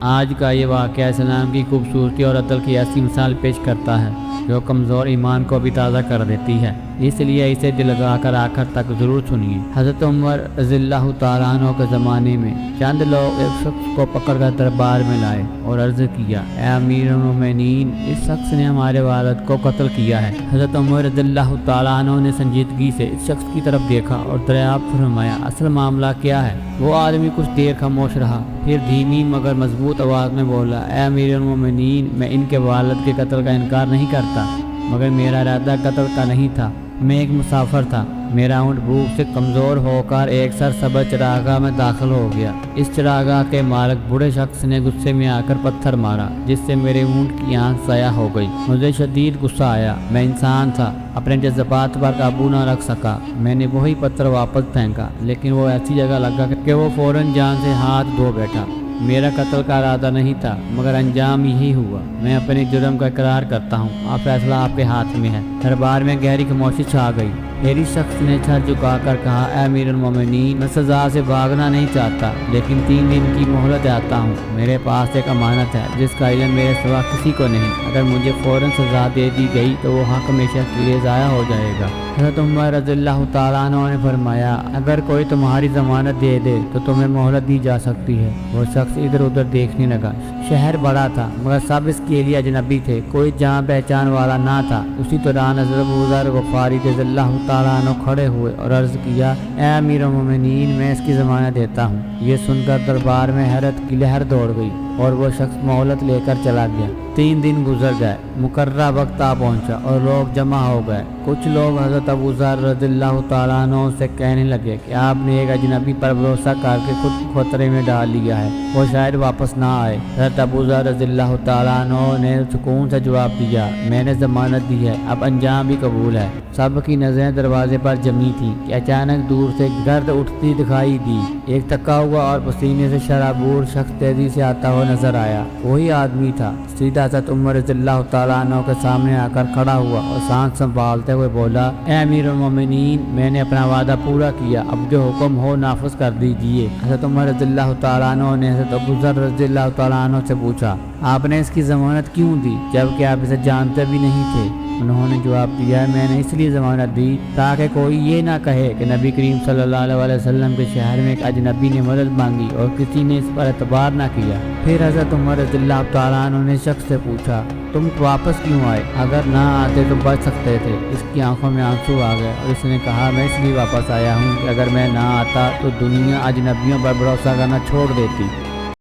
آج کا یہ واقعہ اسلام کی خوبصورتی اور عدل کی ایسی مثال پیش کرتا ہے جو کمزور ایمان کو بھی تازہ کر دیتی ہے، اس لیے اسے دل لگا کر آخر تک ضرور سنیے۔ حضرت عمر رضی اللہ تعالیٰ عنہ کے زمانے میں چند لوگ ایک شخص کو پکڑ کر دربار میں لائے اور عرض کیا، اے امیر المومنین، اس شخص نے ہمارے والد کو قتل کیا ہے۔ حضرت عمر رضی اللہ تعالیٰ عنہ نے سنجیدگی سے اس شخص کی طرف دیکھا اور دریافت فرمایا، اصل معاملہ کیا ہے؟ وہ آدمی کچھ دیر خاموش رہا، پھر دھیمی مگر مضبوط آواز میں بولا، اے امیر المومنین، میں ان کے والد کے قتل کا انکار نہیں کرتا، مگر میرا ارادہ قتل کا نہیں تھا۔ میں ایک مسافر تھا، میرا اونٹ بھوک سے کمزور ہو کر ایک سرسبز چراگاہ میں داخل ہو گیا۔ اس چراگاہ کے مالک بوڑھے شخص نے غصے میں آ کر پتھر مارا، جس سے میرے اونٹ کی آنکھ سیاہ ہو گئی۔ مجھے شدید غصہ آیا، میں انسان تھا، اپنے جذبات پر قابو نہ رکھ سکا۔ میں نے وہی پتھر واپس پھینکا، لیکن وہ ایسی جگہ لگا کہ وہ فوراً جان سے ہاتھ دھو بیٹھا۔ میرا قتل کا ارادہ نہیں تھا، مگر انجام یہی ہوا۔ میں اپنے جرم کا اقرار کرتا ہوں، فیصلہ آپ کے ہاتھ میں ہے۔ دربار میں گہری خاموشی چھا گئی۔ میری شخص نے سر جھکا کر کہا، اے امیر المومنین، میں سزا سے بھاگنا نہیں چاہتا، لیکن 3 دن کی مہلت چاہتا ہوں۔ میرے پاس ایک امانت ہے جس کا علم میرے سوا کسی کو نہیں۔ اگر مجھے فوراً سزا دے دی گئی تو وہ حق ہمیشہ کے لیے ضائع ہو جائے گا۔ حضرت عمر رضی اللہ تعالیٰ عنہ نے فرمایا، اگر کوئی تمہاری ضمانت دے دے تو تمہیں مہلت دی جا سکتی ہے۔ وہ شخص ادھر ادھر دیکھنے لگا۔ شہر بڑا تھا، مگر سب اس کے لیے اجنبی تھے، کوئی جان پہچان والا نہ تھا۔ اسی دوران حضرت ابو ذر غفاری رضی اللہ تعالیٰ عنہ کھڑے ہوئے اور عرض کیا، اے امیر المومنین، میں اس کی ضمانت دیتا ہوں۔ یہ سن کر دربار میں حیرت کی لہر دوڑ گئی اور وہ شخص مہلت لے کر چلا گیا۔ 3 دن گزر گئے، مقررہ وقت آ پہنچا اور لوگ جمع ہو گئے۔ کچھ لوگ حضرت ابو ذر رضی اللہ تعالیٰ عنہ سے کہنے لگے کہ آپ نے ایک اجنبی پر بھروسہ کر کے خود کو خطرے میں ڈال لیا ہے، وہ شاید واپس نہ آئے۔ حضرت ابو ذر رضی اللہ تعالیٰ عنہ نے سکون سے جواب دیا، میں نے ضمانت دی ہے، اب انجام بھی قبول ہے۔ سب کی نظریں دروازے پر جمی تھیں کہ اچانک دور سے گرد اٹھتی دکھائی دی۔ ایک تھکا ہوا اور پسینے سے شرابور شخص تیزی سے آتا ہوا نظر آیا۔ وہی آدمی تھا۔ سیدھا حضرت عمر رضی اللہ تعالیٰ عنہ کے سامنے آ کر کھڑا ہوا اور سانس سنبھالتے ہوئے بولا، اے امیر المومنین، میں نے اپنا وعدہ پورا کیا، اب جو حکم ہو نافذ کر دیجیے۔ حضرت عمر رضی اللہ تعالیٰ عنہ نے حضرت ابو ذر رضی اللہ تعالیٰ عنہ سے پوچھا، آپ نے اس کی ضمانت کیوں دی جبکہ آپ اسے جانتے بھی نہیں تھے؟ انہوں نے جواب دیا، میں نے اس لیے ضمانت دی تاکہ کوئی یہ نہ کہے کہ نبی کریم صلی اللہ علیہ وسلم کے شہر میں ایک اجنبی نے مدد مانگی اور کسی نے اس پر اعتبار نہ کیا۔ پھر حضرت عمر رضی اللہ تعالیٰ عنہ نے شخص سے پوچھا، تم واپس کیوں آئے؟ اگر نہ آتے تو بچ سکتے تھے۔ اس کی آنکھوں میں آنسو آ گئے اور اس نے کہا، میں اس لیے واپس آیا ہوں کہ اگر میں نہ آتا تو دنیا اجنبیوں پر بھروسہ کرنا چھوڑ دیتی۔